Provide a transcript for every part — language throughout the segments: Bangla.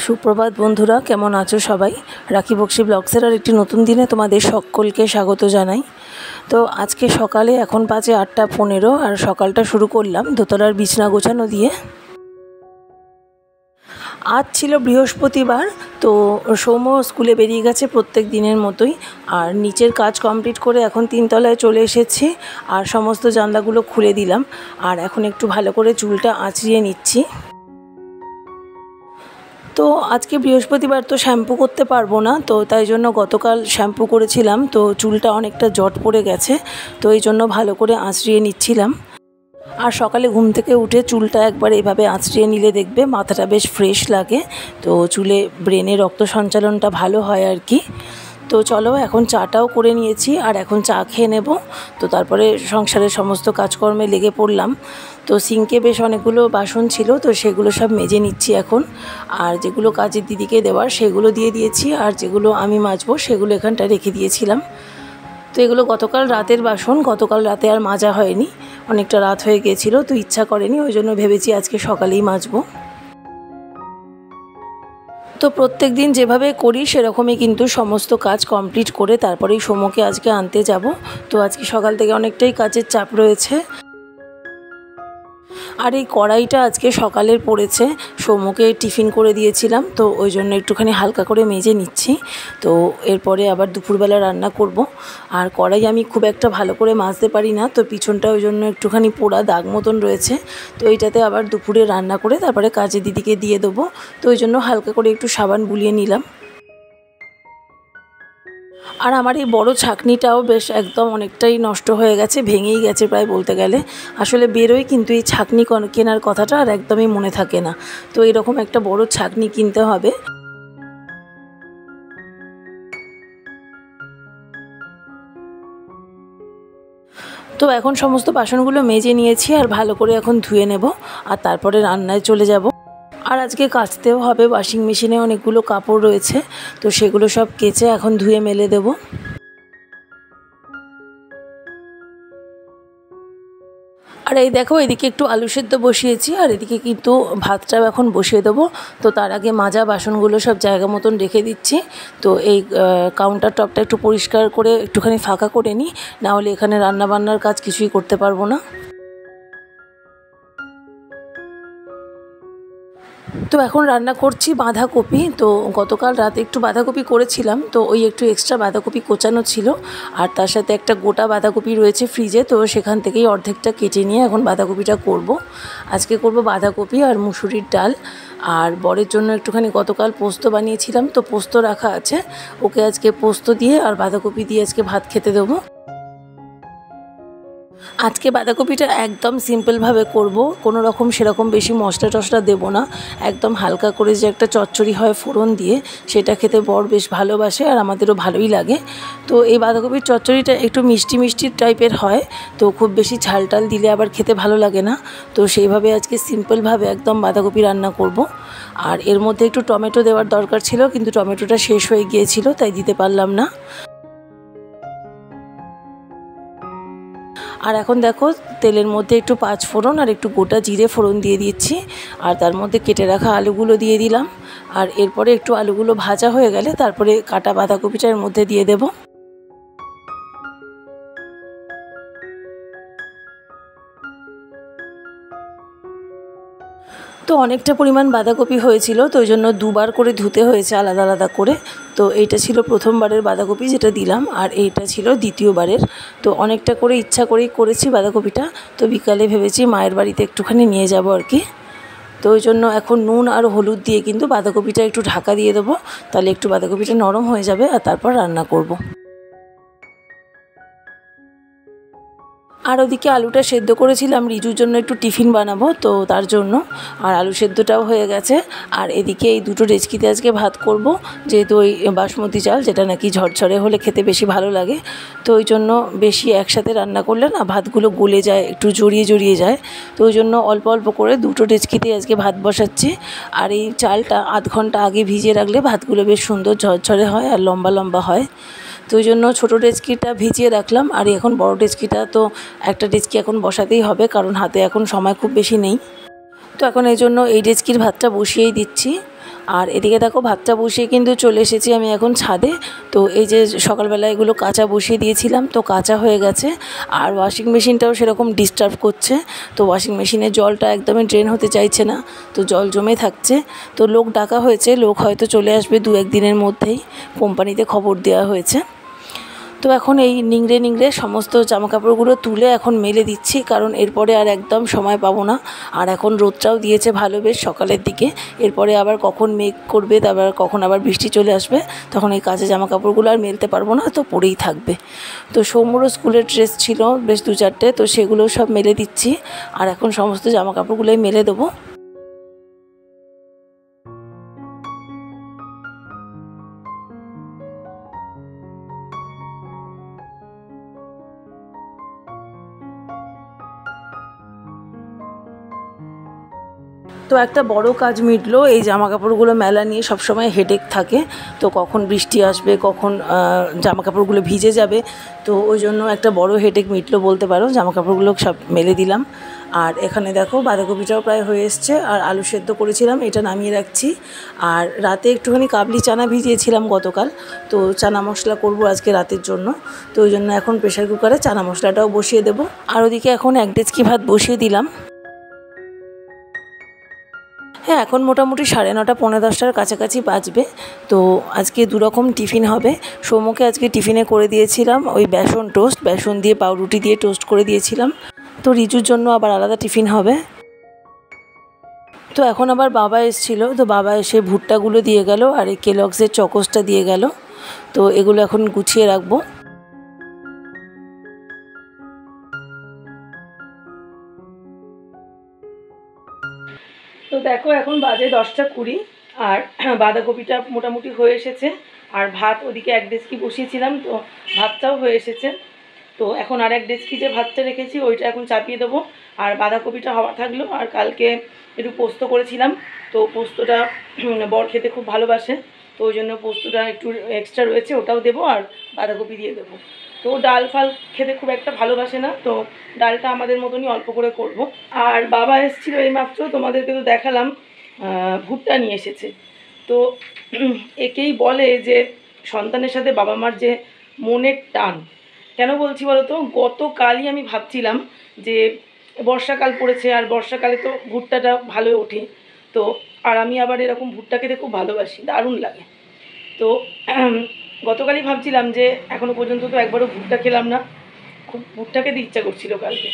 সুপ্রভাত বন্ধুরা, কেমন আছো সবাই? রাখি বক্সি ব্লগসের আর একটি নতুন দিনে তোমাদের সকলকে স্বাগত জানাই। তো আজকে সকালে এখন বাজে 8:15 আর সকালটা শুরু করলাম দোতলার বিছনা গোছানো দিয়ে। আজ ছিল বৃহস্পতিবার, তো সৌম্য স্কুলে বেরিয়ে গেছে প্রত্যেক দিনের মতোই। আর নিচের কাজ কমপ্লিট করে এখন 3 তলায় চলে এসেছি আর সমস্ত জানলাগুলো খুলে দিলাম। আর এখন একটু ভালো করে চুলটা আঁচড়িয়ে নিচ্ছি। তো আজকে বৃহস্পতিবার, তো শ্যাম্পু করতে পারবো না, তো তাই জন্য গতকাল শ্যাম্পু করেছিলাম, তো চুলটা অনেকটা জট পড়ে গেছে, তো এই জন্য ভালো করে আঁচড়িয়ে নিচ্ছিলাম। আর সকালে ঘুম থেকে উঠে চুলটা একবার এভাবে আঁচড়িয়ে নিলে দেখবে মাথাটা বেশ ফ্রেশ লাগে, তো চুলে ব্রেনে রক্ত সঞ্চালনটা ভালো হয় আর কি। তো চলো, এখন চাটাও করে নিয়েছি আর এখন চা খেয়ে নেব। তো তারপরে সংসারের সমস্ত কাজকর্মে লেগে পড়লাম। তো সিঙ্কে বেশ অনেকগুলো বাসন ছিল, তো সেগুলো সব মেজে নিচ্ছি এখন। আর যেগুলো কাজের দিদিকে দেওয়ার সেগুলো দিয়ে দিয়েছি, আর যেগুলো আমি মাজবো সেগুলো এখানটা রেখে দিয়েছিলাম। তো এগুলো গতকাল রাতের বাসন, গতকাল রাতে আর মাজা হয়নি, অনেকটা রাত হয়ে গিয়েছিল, তো ইচ্ছা করেনি, ওই জন্য ভেবেছি আজকে সকালেই মাজবো। তো প্রত্যেক দিন যেভাবে করি সেরকমই কিন্তু সমস্ত কাজ কমপ্লিট করে তারপরেই সৌম্যকে আজকে আনতে যাব। তো আজকে সকাল থেকে অনেকটাই কাজের চাপ রয়েছে। আর এই কড়াইটা আজকে সকালের পড়েছে, সৌম্যকে টিফিন করে দিয়েছিলাম, তো ওই জন্য একটুখানি হালকা করে মেজে নিচ্ছি। তো এরপরে আবার দুপুরবেলা রান্না করব। আর কড়াই আমি খুব একটা ভালো করে মাজতে পারি না, তো পিছনটা ওই জন্য একটুখানি পোড়া দাগ মতন রয়েছে। তো এইটাতে আবার দুপুরে রান্না করে তারপরে কাজের দিদিকে দিয়ে দেবো, তো ওই জন্য হালকা করে একটু সাবান বুলিয়ে নিলাম। আর আমার এই বড় ছাঁকনিটাও বেশ একদম অনেকটাই নষ্ট হয়ে গেছে, ভেঙেই গেছে প্রায় বলতে গেলে। আসলে বেরোয়, কিন্তু এই ছাঁকনি কেনার কথাটা আর একদমই মনে থাকে না। তো এরকম একটা বড় ছাঁকনি কিনতে হবে। তো এখন সমস্ত বাসনগুলো মেজে নিয়েছি আর ভালো করে এখন ধুয়ে নেব আর তারপরে রান্নায় চলে যাব। আর আজকে কাচতেও হবে, ওয়াশিং মেশিনে অনেকগুলো কাপড় রয়েছে, তো সেগুলো সব কেচে এখন ধুয়ে মেলে দেবো। আর এই দেখো, এদিকে একটু আলু সেদ্ধ বসিয়েছি আর এদিকে কিন্তু ভাতটাও এখন বসিয়ে দেবো। তো তার আগে মাজা বাসনগুলো সব জায়গা মতন রেখে দিচ্ছি। তো এই কাউন্টার টপটা একটু পরিষ্কার করে একটুখানি ফাঁকা করে নিই, নাহলে এখানে রান্নাবান্নার কাজ কিছুই করতে পারবো না। তো এখন রান্না করছি বাঁধাকপি। তো গতকাল রাতে একটু বাঁধাকপি করেছিলাম, তো ওই একটু এক্সট্রা বাঁধাকপি কোচানো ছিল, আর তার সাথে একটা গোটা বাঁধাকপি রয়েছে ফ্রিজে, তো সেখান থেকেই অর্ধেকটা কেটে নিয়ে এখন বাঁধাকপিটা করব। আজকে করব বাঁধাকপি আর মুসুরির ডাল। আর বরের জন্য একটুখানি গতকাল পোস্ত বানিয়েছিলাম, তো পোস্ত রাখা আছে, ওকে আজকে পোস্ত দিয়ে আর বাঁধাকপি দিয়ে আজকে ভাত খেতে দেবো। আজকে বাঁধাকপিটা একদম সিম্পলভাবে করব, কোনো রকম সেরকম বেশি মশলা টশলা দেবো না। একদম হালকা করে যে একটা চচ্চড়ি হয় ফোড়ন দিয়ে, সেটা খেতে বর বেশ ভালোবাসে আর আমাদেরও ভালোই লাগে। তো এই বাঁধাকপির চচ্চড়িটা একটু মিষ্টি মিষ্টি টাইপের হয়, তো খুব বেশি ঝাল টাল দিলে আবার খেতে ভালো লাগে না। তো সেইভাবে আজকে সিম্পলভাবে একদম বাঁধাকপি রান্না করব। আর এর মধ্যে একটু টমেটো দেওয়ার দরকার ছিল, কিন্তু টমেটোটা শেষ হয়ে গিয়েছিল, তাই দিতে পারলাম না। আর এখন দেখো, তেলের মধ্যে একটু 5 ফোড়ন আর একটু গোটা জিরে ফোড়ন দিয়ে দিচ্ছি, আর তার মধ্যে কেটে রাখা আলুগুলো দিয়ে দিলাম। আর এরপরে একটু আলুগুলো ভাজা হয়ে গেলে তারপরে কাটা বাঁধাকপিটার মধ্যে দিয়ে দেবো। তো অনেকটা পরিমাণ বাঁধাকপি হয়েছিল, তো ওই জন্য দুবার করে ধুতে হয়েছে আলাদা আলাদা করে। তো এইটা ছিল প্রথমবারের বাঁধাকপি যেটা দিলাম, আর এইটা ছিল দ্বিতীয়বারের। তো অনেকটা করে ইচ্ছা করেই করেছি বাঁধাকপিটা। তো বিকালে ভেবেছি মায়ের বাড়িতে একটুখানি নিয়ে যাব আর কি। তো ওই জন্য এখন নুন আর হলুদ দিয়ে কিন্তু বাঁধাকপিটা একটু ঢাকা দিয়ে দেবো, তাহলে একটু বাঁধাকপিটা নরম হয়ে যাবে আর তারপর রান্না করব। আর ওদিকে আলুটা সেদ্ধ করেছিলাম রিজুর জন্য একটু টিফিন বানাবো, তো তার জন্য। আর আলু সেদ্ধটাও হয়ে গেছে। আর এদিকে এই দুটো ডেচকিতে আজকে ভাত করব, যেহেতু ওই বাসমতি চাল, যেটা নাকি ঝরঝরে হলে খেতে বেশি ভালো লাগে। তো ওই জন্য বেশি একসাথে রান্না করলে না ভাতগুলো গলে যায়, একটু জড়িয়ে জড়িয়ে যায়। তো ওই জন্য অল্প অল্প করে দুটো ডেচকিতে আজকে ভাত বসাচ্ছি। আর এই চালটা আধ ঘন্টা আগে ভিজিয়ে রাখলে ভাতগুলো বেশ সুন্দর ঝরঝরে হয় আর লম্বা লম্বা হয়। তো ওই জন্য ছোটো ডেচকিটা ভিজিয়ে রাখলাম। আর এখন বড় ডেচকিটা, তো একটা ডেচকি এখন বসাতেই হবে, কারণ হাতে এখন সময় খুব বেশি নেই। তো এখন এই জন্য এই ডেচকির ভাতটা বসিয়েই দিচ্ছি। আর এদিকে দেখো ভাতটা বসিয়ে কিন্তু চলে এসেছি আমি এখন ছাদে। তো এই যে সকালবেলা এগুলো কাঁচা বসিয়ে দিয়েছিলাম, তো কাঁচা হয়ে গেছে। আর ওয়াশিং মেশিনটাও সেরকম ডিস্টার্ব করছে, তো ওয়াশিং মেশিনের জলটা একদমই ড্রেন হতে চাইছে না, তো জল জমে থাকছে। তো লোক ডাকা হয়েছে, লোক হয়তো চলে আসবে 2-1 দিনের মধ্যেই, কোম্পানিতে খবর দেওয়া হয়েছে। তো এখন এই নিংড়ে নিংড়ে সমস্ত জামাকাপড়গুলো তুলে এখন মেলে দিচ্ছি, কারণ এরপরে আর একদম সময় পাবো না। আর এখন রোদটাও দিয়েছে ভালো বেশ সকালের দিকে, এরপরে আবার কখন মেঘ করবে, তারপর কখন আবার বৃষ্টি চলে আসবে, তখন এই কাঁচা জামাকাপড়গুলো আর মেলতে পারবো না, তো পরেই থাকবে। তো সৌম্যরও স্কুলের ড্রেস ছিল বেশ 2-4টে, তো সেগুলো সব মেলে দিচ্ছি। আর এখন সমস্ত জামাকাপড়গুলোই মেলে দেবো। তো একটা বড় কাজ মিটলো, এই জামাকাপড়গুলো মেলা নিয়ে সবসময় হেডেক থাকে। তো কখন বৃষ্টি আসবে, কখন জামাকাপড়গুলো ভিজে যাবে, তো ওই জন্য একটা বড় হেডেক মিটলো বলতে পারো। জামাকাপড়গুলো সব মেলে দিলাম। আর এখানে দেখো বাঁধাকপিটাও প্রায় হয়ে এসছে, আর আলু সেদ্ধ করেছিলাম, এটা নামিয়ে রাখছি। আর রাতে একটুখানি কাবলি চানা ভিজিয়েছিলাম গতকাল, তো চানা মশলা করব আজকে রাতের জন্য। তো ওই জন্য এখন প্রেশার কুকারে চানা মশলাটাও বসিয়ে দেবো। আর ওদিকে এখন 1 ডেচকি ভাত বসিয়ে দিলাম। হ্যাঁ, এখন মোটামুটি 9:30 পৌনে 10টার কাছাকাছি বাজবে। তো আজকে 2 রকম টিফিন হবে। সৌম্যকে আজকে টিফিনে করে দিয়েছিলাম ওই বেসন টোস্ট, বেসন দিয়ে পাউরুটি দিয়ে টোস্ট করে দিয়েছিলাম। তো রিজুর জন্য আবার আলাদা টিফিন হবে। তো এখন আবার বাবা এসেছিলো, তো বাবা এসে ভুট্টাগুলো দিয়ে গেল, আর এই কেলগসের চকোসটা দিয়ে গেল। তো এগুলো এখন গুছিয়ে রাখবো। তো দেখো এখন বাজে 10টা 20, আর বাঁধাকপিটা মোটামুটি হয়ে এসেছে। আর ভাত ওদিকে 1 ডেচকি বসিয়েছিলাম, তো ভাতটাও হয়ে এসেছে। তো এখন আর 1 ডেচকি যে ভাতটা রেখেছি ওইটা এখন চাপিয়ে দেবো। আর বাঁধাকপিটা হওয়া থাকলো। আর কালকে একটু পোস্ত করেছিলাম, তো পোস্তটা বর খেতে খুব ভালোবাসে, তো ওই জন্য পোস্তটা একটু এক্সট্রা রয়েছে, ওটাও দেবো। আর বাঁধাকপি দিয়ে দেবো। তো ডাল ফাল খেতে খুব একটা ভালোবাসে না, তো ডালটা আমাদের মতনই অল্প করে করব। আর বাবা এসেছিলো এইমাত্র, তোমাদেরকে তো দেখালাম, ভুট্টা নিয়ে এসেছে। তো একেই বলে যে সন্তানের সাথে বাবা মার যে মনের টান। কেন বলছি বলো তো, গতকালই আমি ভাবছিলাম যে বর্ষাকাল পড়েছে, আর বর্ষাকালে তো ভুট্টাটা ভালো ওঠে। তো আর আমি আবার এরকম ভুট্টা খেতে খুব ভালোবাসি, দারুণ লাগে। তো গতকালই ভাবছিলাম যে এখনও পর্যন্ত তো একবারও ভুট্টা খেলাম না, খুব ভুট্টা খেতে ইচ্ছা করছিল কালকে।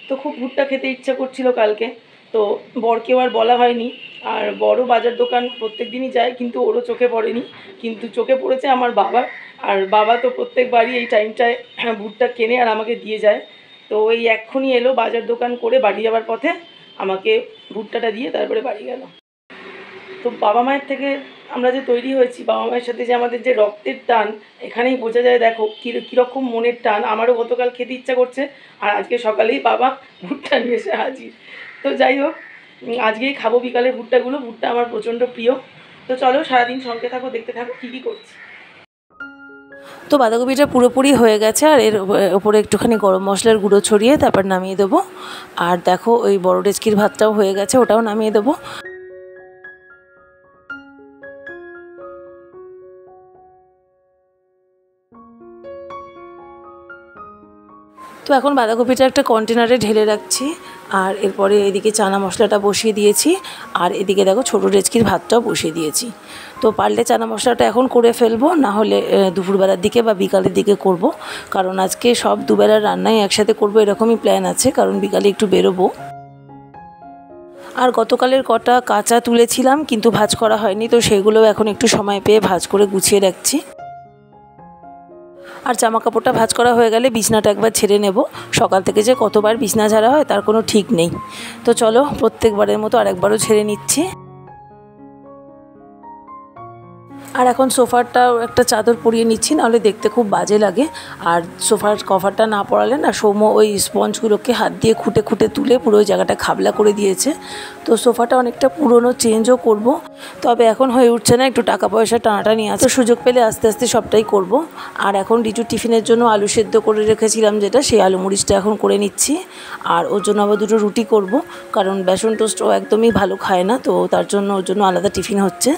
তো খুব ভুট্টা খেতে ইচ্ছা করছিল কালকে, তো বরকেও আর বলা হয়নি। আর বড় বাজার দোকান প্রত্যেক দিনই যায়, কিন্তু ওরও চোখে পড়েনি, কিন্তু চোখে পড়েছে আমার বাবা। আর বাবা তো প্রত্যেকবারই এই টাইমটায় ভুট্টা কেনে আর আমাকে দিয়ে যায়। তো ওই এক্ষুনি এলো বাজার দোকান করে, বাড়ি যাওয়ার পথে আমাকে ভুট্টাটা দিয়ে তারপরে বাড়ি গেল। তো বাবা মায়ের থেকে আমরা যে তৈরি হয়েছি, বাবা মায়ের সাথে যে আমাদের যে রক্তের টান, এখানেই বোঝা যায়। দেখো কীরকম মনের টান। আমারও গতকাল খেতে ইচ্ছা করছে, আর আজকে সকালেই বাবা ভুট্টা নিয়ে এসে হাজির। তো যাই হোক, আজকেই খাবো বিকালে ভুট্টাগুলো। ভুট্টা আমার প্রচণ্ড প্রিয়। তো চলো সারাদিন সঙ্গে থাকো, দেখতে থাকো কী কী করছি। তো বাঁধাকপিটা পুরোপুরি হয়ে গেছে, আর এর ওপরে একটুখানি গরম মশলার গুঁড়ো ছড়িয়ে তারপর নামিয়ে দেবো। আর দেখো ওই বড় ডেচকির ভাতটাও হয়ে গেছে, ওটাও নামিয়ে দেবো। তো এখন বাঁধাকপিটা একটা কন্টেনারে ঢেলে রাখছি, আর এরপরে এদিকে চানা মশলাটা বসিয়ে দিয়েছি। আর এদিকে দেখো ছোটো ডেচকির ভাতটাও বসিয়ে দিয়েছি। তো পারলে চানা মশলাটা এখন করে ফেলবো, না হলে দুপুরবেলার দিকে বা বিকালের দিকে করব, কারণ আজকে সব দুবেলার রান্নাই একসাথে করব এরকমই প্ল্যান আছে, কারণ বিকালে একটু বেরোবো। আর গতকালের কটা কাঁচা তুলেছিলাম, কিন্তু ভাজ করা হয়নি, তো সেগুলোও এখন একটু সময় পেয়ে ভাজ করে গুছিয়ে রাখছি। আর জামা কাপড়টা ভাঁজ করা হয়ে গেলে বিছনাটা একবার ছেড়ে নেব। সকাল থেকে যে কতবার বিছনা ঝাড়া হয় তার কোনো ঠিক নেই। তো চলো প্রত্যেকবারের মতো আরেকবারও ছেড়ে নিচ্ছি। আর এখন সোফারটাও একটা চাদর পরিয়ে নিচ্ছি, নাহলে দেখতে খুব বাজে লাগে। আর সোফার কভারটা না পরালে না, সৌম্য ওই স্পঞ্জগুলোকে হাত দিয়ে খুঁটে খুঁটে তুলে পুরো ওই জায়গাটা খাবলা করে দিয়েছে। তো সোফাটা অনেকটা পুরনো, চেঞ্জও করব, তবে এখন হয়ে উঠছে না, একটু টাকা পয়সা টানাটানি আছে, সুযোগ পেলে আস্তে আস্তে সবটাই করব। আর এখন রিজু টিফিনের জন্য আলু সেদ্ধ করে রেখেছিলাম যেটা, সেই আলু মরিচটা এখন করে নিচ্ছি। আর ওর জন্য আবার 2টো রুটি করব, কারণ বেসন টোস্ট ও একদমই ভালো খায় না, তো তার জন্য ওর জন্য আলাদা টিফিন হচ্ছে।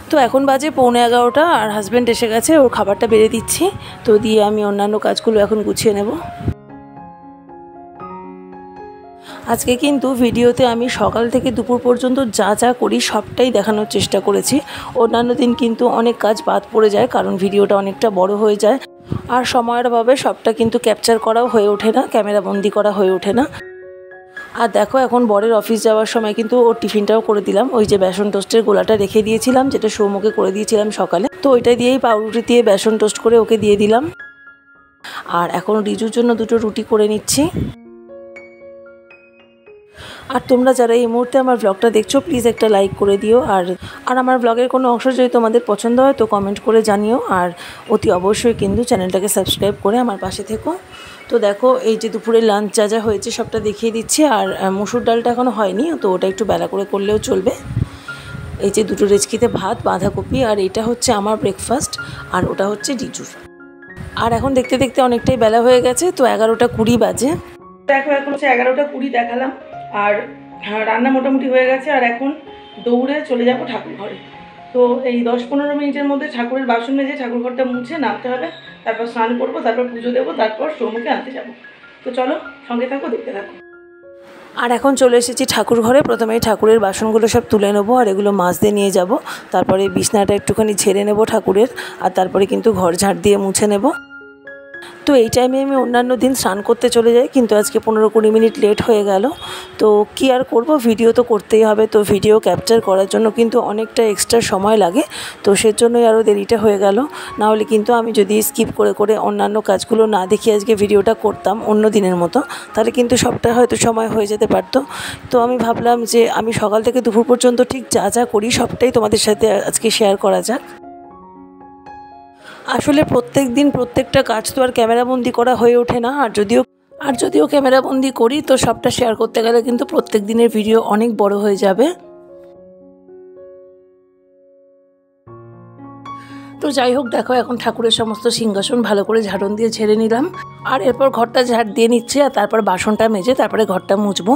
তো এখন বাজে 11:15 আর হাজব্যান্ড এসে গেছে, ওর খাবারটা বেড়ে দিচ্ছি। তো দিয়ে আমি অন্যান্য কাজগুলো এখন গুছিয়ে নেব। আজকে কিন্তু ভিডিওতে আমি সকাল থেকে দুপুর পর্যন্ত যা যা করি সবটাই দেখানোর চেষ্টা করেছি। অন্যান্য দিন কিন্তু অনেক কাজ বাদ পড়ে যায়, কারণ ভিডিওটা অনেকটা বড় হয়ে যায় আর সময়ের অভাবে সবটা কিন্তু ক্যাপচার করাও হয়ে ওঠে না, ক্যামেরা বন্দি করা হয়ে ওঠে না। আর দেখো এখন বরের অফিস যাওয়ার সময় কিন্তু ওর টিফিনটাও করে দিলাম। ওই যে বেসন টোস্টের গোলাটা রেখে দিয়েছিলাম, যেটা সৌম্যকে করে দিয়েছিলাম সকালে, তো ওইটা দিয়েই পাউরুটি দিয়ে বেসন টোস্ট করে ওকে দিয়ে দিলাম। আর এখন রিজুর জন্য 2টো রুটি করে নিচ্ছি। আর তোমরা যারা এই মুহূর্তে আমার ব্লগটা দেখছো প্লিজ একটা লাইক করে দিও। আর আমার ব্লগের কোনো অংশ যদি তোমাদের পছন্দ হয় তো কমেন্ট করে জানিও। আর অতি অবশ্যই কিন্তু চ্যানেলটাকে সাবস্ক্রাইব করে আমার পাশে থেকো। তো দেখো এই যে দুপুরে লাঞ্চ যা যা হয়েছে সবটা দেখিয়ে দিচ্ছি। আর মসুর ডালটা এখনও হয়নি, তো ওটা একটু বেলা করে করলেও চলবে। এই যে 2টো রেচকিতে ভাত, বাঁধাকপি, আর এটা হচ্ছে আমার ব্রেকফাস্ট, আর ওটা হচ্ছে রিজুর। আর এখন দেখতে দেখতে অনেকটাই বেলা হয়ে গেছে, তো 11:20 বাজে। দেখো এখন হচ্ছে 11:20 দেখালাম। আর রান্না মোটামুটি হয়ে গেছে। আর এখন দৌড়ে চলে যাব ঠাকুর ঘরে। তো এই 10-15 মিনিটের মধ্যে ঠাকুরের বাসন মেজে ঠাকুর ঘরটা মুছে নামতে হবে, তারপর স্নান করবো, তারপর পুজো দেবো, তারপর সৌম্যকে আনতে যাব। তো চলো সঙ্গে থাকো, দেখতে থাকো। আর এখন চলে এসেছি ঠাকুর ঘরে। প্রথমেই ঠাকুরের বাসনগুলো সব তুলে নেবো আর এগুলো মাজতে নিয়ে যাব। তারপরে বিছনাটা একটুখানি ঝেড়ে নেব ঠাকুরের, আর তারপরে কিন্তু ঘর ঝাড় দিয়ে মুছে নেব। তো এই টাইমে আমি অন্যান্য দিন স্নান করতে চলে যাই, কিন্তু আজকে 15-20 মিনিট লেট হয়ে গেল। তো কি আর করব, ভিডিও তো করতেই হবে। তো ভিডিও ক্যাপচার করার জন্য কিন্তু অনেকটা এক্সট্রা সময় লাগে, তো সেজন্যই আরও দেরিটা হয়ে গেল। নাহলে কিন্তু আমি যদি স্কিপ করে করে অন্যান্য কাজগুলো না দেখি আজকে ভিডিওটা করতাম অন্য দিনের মতো, তাহলে কিন্তু সবটা হয়তো সময় হয়ে যেতে পারতো। তো আমি ভাবলাম যে আমি সকাল থেকে দুপুর পর্যন্ত ঠিক যা যা করি সবটাই তোমাদের সাথে আজকে শেয়ার করা যাক। আসলে প্রত্যেক দিন প্রত্যেকটা কাজ তো আর ক্যামেরাবন্দি করা হয়ে ওঠে না। আর যদিও ক্যামেরাবন্দি করি তো সবটা শেয়ার করতে গেলে কিন্তু প্রত্যেক দিনের ভিডিও অনেক বড় হয়ে যাবে। তো যাই হোক, দেখো এখন ঠাকুরের সমস্ত সিংহাসন ভালো করে ঝাড়ন দিয়ে ঝেড়ে নিলাম। আর এরপর ঘরটা ঝাড় দিয়ে নিচ্ছে, আর তারপর বাসনটা মেজে তারপরে ঘরটা মুছবো।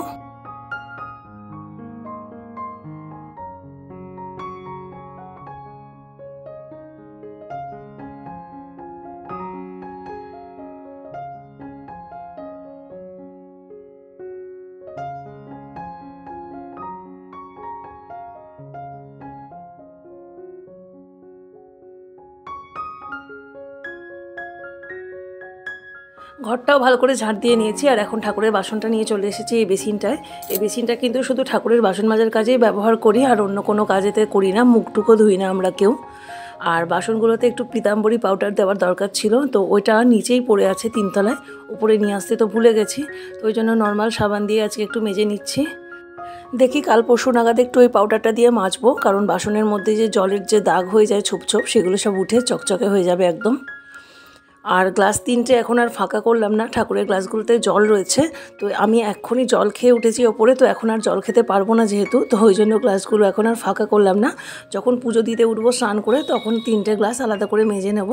ঘরটাও ভালো করে ঝাড় দিয়ে নিয়েছি। আর এখন ঠাকুরের বাসনটা নিয়ে চলে এসেছি এই বেসিনটায়। এই বেসিনটা কিন্তু শুধু ঠাকুরের বাসন মাজার কাজেই ব্যবহার করি, আর অন্য কোনো কাজেতে করি না, মুখটুকু ধুই না আমরা কেউ। আর বাসনগুলোতে একটু পিতাম্বরী পাউডার দেওয়ার দরকার ছিল, তো ওইটা নিচেই পড়ে আছে 3 তলায়, উপরে নিয়ে আসতে তো ভুলে গেছি। তো ওই জন্য নর্মাল সাবান দিয়ে আজকে একটু মেজে নিচ্ছি। দেখি কাল পরশু নাগাদ একটু ওই পাউডারটা দিয়ে মাজবো, কারণ বাসনের মধ্যে যে জলের যে দাগ হয়ে যায় ছোপ ছোপ, সেগুলো সব উঠে চকচকে হয়ে যাবে একদম। আর গ্লাস 3টে এখন আর ফাঁকা করলাম না, ঠাকুরের গ্লাসগুলোতে জল রয়েছে। তো আমি এক্ষুনি জল খেয়ে উঠেছি ওপরে, তো এখন আর জল খেতে পারবো না যেহেতু, তো ওই জন্য গ্লাসগুলো এখন আর ফাঁকা করলাম না। যখন পুজো দিতে উঠবো স্নান করে তখন 3টে গ্লাস আলাদা করে মেজে নেব।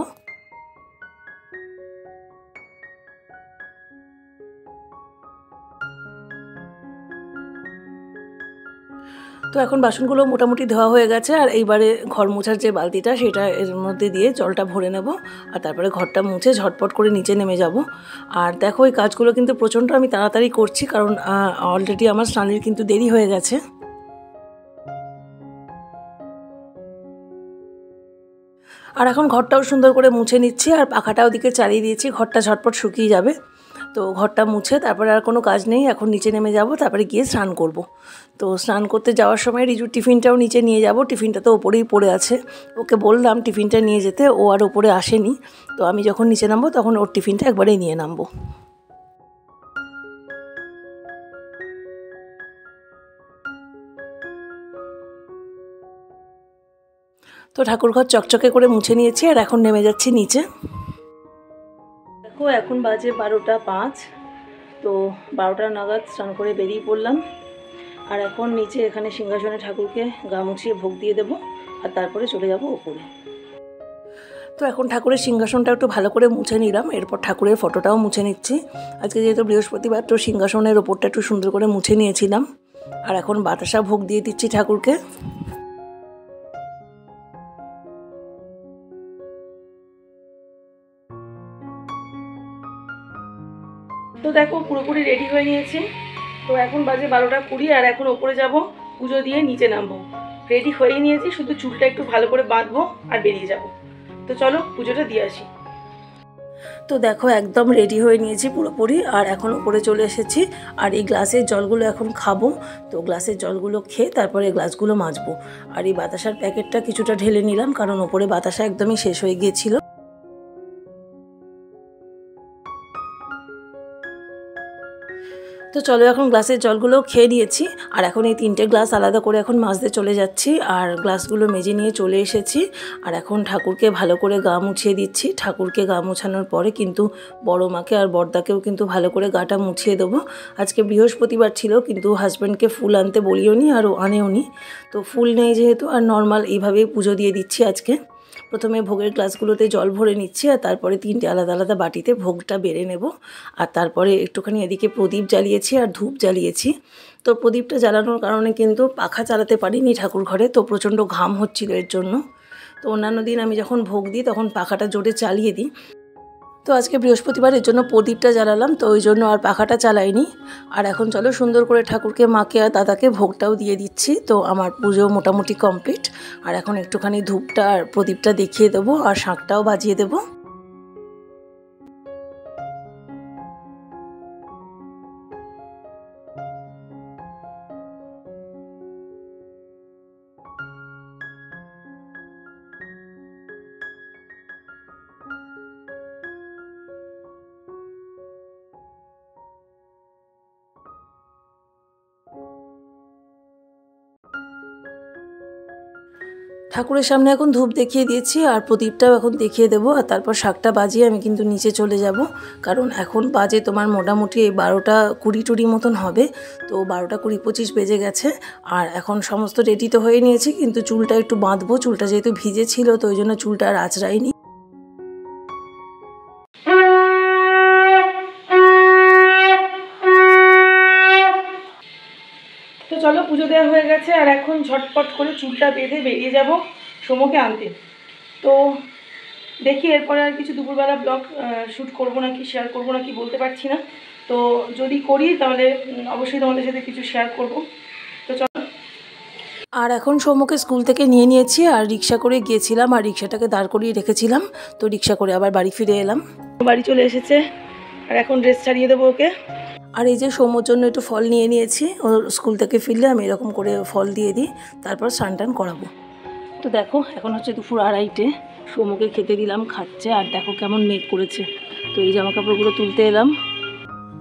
তো এখন বাসনগুলো মোটামুটি ধোয়া হয়ে গেছে। আর এইবারে ঘর মোছার যে বালতিটা সেটা এর মধ্যে দিয়ে জলটা ভরে নেব, আর তারপরে ঘরটা মুছে ঝটপট করে নিচে নেমে যাব। আর দেখো এই কাজগুলো কিন্তু প্রচণ্ড আমি তাড়াতাড়ি করছি, কারণ অলরেডি আমার স্নানের কিন্তু দেরি হয়ে গেছে। আর এখন ঘরটাও সুন্দর করে মুছে নিচ্ছি, আর পাখাটা ওদিকে চালিয়ে দিয়েছি, ঘরটা ঝটপট শুকিয়ে যাবে। তো ঘরটা মুছে তারপরে আর কোনো কাজ নেই, এখন নিচে নেমে যাব, তারপরে গিয়ে স্নান করব। তো স্নান করতে যাওয়ার সময় রিজুর টিফিনটাও নিচে নিয়ে যাব। টিফিনটা তো ওপরেই পড়ে আছে, ওকে বললাম টিফিনটা নিয়ে যেতে, ও আর ওপরে আসেনি। তো আমি যখন নিচে নামবো তখন ওর টিফিনটা একবারেই নিয়ে নামবো। তো ঠাকুরঘর চকচকে করে মুছে নিয়েছি, আর এখন নেমে যাচ্ছি নিচে। দেখো এখন বাজে 12:05। তো 12টা নাগাদ স্নান করে বেরিয়ে পড়লাম। আর এখন নিচে এখানে সিংহাসনে ঠাকুরকে গা মুছিয়ে ভোগ দিয়ে দেবো, আর তারপরে চলে যাব ওপরে। তো এখন ঠাকুরের সিংহাসনটা একটু ভালো করে মুছে নিলাম, এরপর ঠাকুরের ফটোটাও মুছে নিচ্ছি। আজকে যেহেতু বৃহস্পতিবার, তো সিংহাসনের ওপরটা একটু সুন্দর করে মুছে নিয়েছিলাম। আর এখন বাতাসা ভোগ দিয়ে দিচ্ছি ঠাকুরকে। তো দেখো পুরোপুরি রেডি হয়ে নিয়েছি। তো এখন বাজে 12:20 আর এখন ওপরে যাব পুজো দিয়ে নিচে নামবো। রেডি হয়েই নিয়েছি, শুধু চুলটা একটু ভালো করে বাঁধবো আর বেরিয়ে যাব। তো চলো পুজোটা দিয়ে আসি। তো দেখো একদম রেডি হয়ে নিয়েছি পুরোপুরি, আর এখন ওপরে চলে এসেছি। আর এই গ্লাসের জলগুলো এখন খাবো। তো গ্লাসের জলগুলো খেয়ে তারপরে গ্লাসগুলো মাজবো। আর এই বাতাসার প্যাকেটটা কিছুটা ঢেলে নিলাম, কারণ ওপরে বাতাসা একদমই শেষ হয়ে গিয়েছিল। তো চলো এখন গ্লাসের জলগুলো খেয়ে নিয়েছি, আর এখন এই 3টে গ্লাস আলাদা করে এখন মাজতে চলে যাচ্ছি। আর গ্লাসগুলো মেজে নিয়ে চলে এসেছি। আর এখন ঠাকুরকে ভালো করে গা মুছিয়ে দিচ্ছি। ঠাকুরকে গা মুছানোর পরে কিন্তু বড় মাকে আর বড়দাকেও কিন্তু ভালো করে গাটা মুছিয়ে দেবো। আজকে বৃহস্পতিবার ছিল, কিন্তু হাজব্যান্ডকে ফুল আনতে বলিও নি আর ও আনেও নি। তো ফুল নেই যেহেতু, আর নর্মাল এইভাবেই পুজো দিয়ে দিচ্ছি আজকে। প্রথমে ভোগের গ্লাসগুলোতে জল ভরে নিচ্ছি, আর তারপরে 3টে আলাদা আলাদা বাটিতে ভোগটা বেড়ে নেব। আর তারপরে একটুখানি এদিকে প্রদীপ জ্বালিয়েছি আর ধূপ জ্বালিয়েছি। তো প্রদীপটা জ্বালানোর কারণে কিন্তু পাখা চালাতে পারিনি ঠাকুর ঘরে, তো প্রচণ্ড ঘাম হচ্ছিল এর জন্য। তো অন্যান্য দিন আমি যখন ভোগ দিই তখন পাখাটা জোরে চালিয়ে দিই। তো আজকে বৃহস্পতিবার, এর জন্য প্রদীপটা জ্বালালাম, তো ওই জন্য আর পাখাটা চালাইনি। আর এখন চলো সুন্দর করে ঠাকুরকে, মাকে আর দাদাকে ভোগটাও দিয়ে দিচ্ছি। তো আমার পুজো মোটামুটি কমপ্লিট। আর এখন একটুখানি ধূপটা আর প্রদীপটা দেখিয়ে দেবো, আর শাঁখটাও বাজিয়ে দেবো। ঠাকুরের সামনে এখন ধূপ দেখিয়ে দিয়েছি, আর প্রদীপটাও এখন দেখিয়ে দেবো। আর তারপর শাঁখটা বাজিয়ে আমি কিন্তু নিচে চলে যাব, কারণ এখন বাজে তোমার মোটামুটি এই 12:20 মতন হবে। তো 12:20-25 বেজে গেছে। আর এখন সমস্ত রেডি তো হয়ে নিয়েছি, কিন্তু চুলটা একটু বাঁধবো। চুলটা যেহেতু ভিজে ছিল, তো ওই জন্য চুলটা আর আঁচড়াইনি। তো চলো পুজো দেওয়া হয়ে গেছে, আর এখন ঝটপট করে চুলটা বেঁধে বেরিয়ে যাব সোমকে আনতে। তো দেখি এরপরে আর কিছু দুপুরবেলা ব্লগ শ্যুট করবো নাকি শেয়ার করবো নাকি বলতে পারছি না। তো যদি করি তাহলে অবশ্যই তোমাদের সাথে কিছু শেয়ার করব। তো চলো। আর এখন সৌম্যকে স্কুল থেকে নিয়ে নিয়েছি, আর রিক্সা করে গিয়েছিলাম, আর রিক্সাটাকে দাঁড় করিয়ে রেখেছিলাম। তো রিক্সা করে আবার বাড়ি ফিরে এলাম। বাড়ি চলে এসেছে, আর এখন ড্রেস ছাড়িয়ে দেবো ওকে। আর এই যে সৌম্যর জন্য একটু ফল নিয়ে নিয়েছি। ও স্কুল থেকে ফিরলে আমি এরকম করে ফল দিয়ে দিই, তারপর স্নান টান করাবো। তো দেখো এখন হচ্ছে দুপুর 2:30। সৌম্যকে খেতে দিলাম, খাচ্ছে। আর দেখো কেমন মেঘ করেছে। তো এই জামা কাপড়গুলো তুলতে এলাম।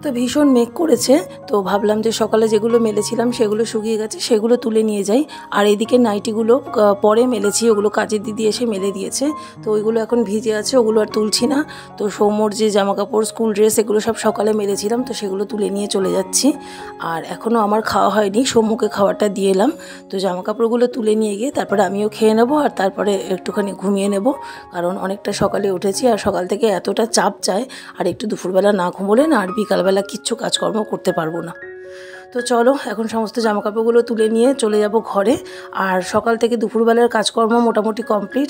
তো ভীষণ মেঘ করেছে, তো ভাবলাম যে সকালে যেগুলো মেলেছিলাম সেগুলো শুকিয়ে গেছে, সেগুলো তুলে নিয়ে যাই। আর এইদিকে নাইটিগুলো পরে মেলেছি, ওগুলো কাজের দিদি এসে মেলে দিয়েছে। তো ওইগুলো এখন ভিজে আছে, ওগুলো আর তুলছি না। তো সৌম্যর যে জামা কাপড়, স্কুল ড্রেস, এগুলো সব সকালে মেলেছিলাম, তো সেগুলো তুলে নিয়ে চলে যাচ্ছি। আর এখনও আমার খাওয়া হয়নি, সৌম্যকে খাওয়াটা দিয়ে এলাম। তো জামা কাপড়গুলো তুলে নিয়ে গিয়ে তারপরে আমিও খেয়ে নেবো, আর তারপরে একটুখানি ঘুমিয়ে নেব। কারণ অনেকটা সকালে উঠেছি, আর সকাল থেকে এতটা চাপ যায়, আর একটু দুপুরবেলা না ঘুমোলে না আর বিকালবেলা কিচ্ছু কাজকর্ম করতে পারবো না। তো চলো এখন সমস্ত জামাকাপড়গুলো তুলে নিয়ে চলে যাব ঘরে। আর সকাল থেকে দুপুরবেলার কাজকর্ম মোটামুটি কমপ্লিট।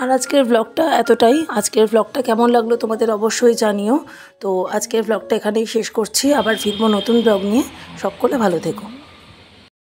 আর আজকের ব্লগটা এতটাই। আজকের ব্লগটা কেমন লাগলো তোমাদের অবশ্যই জানিও। তো আজকের ব্লগটা এখানেই শেষ করছি, আবার ফিরবো নতুন ব্লগ নিয়ে। সকলে ভালো থেকো।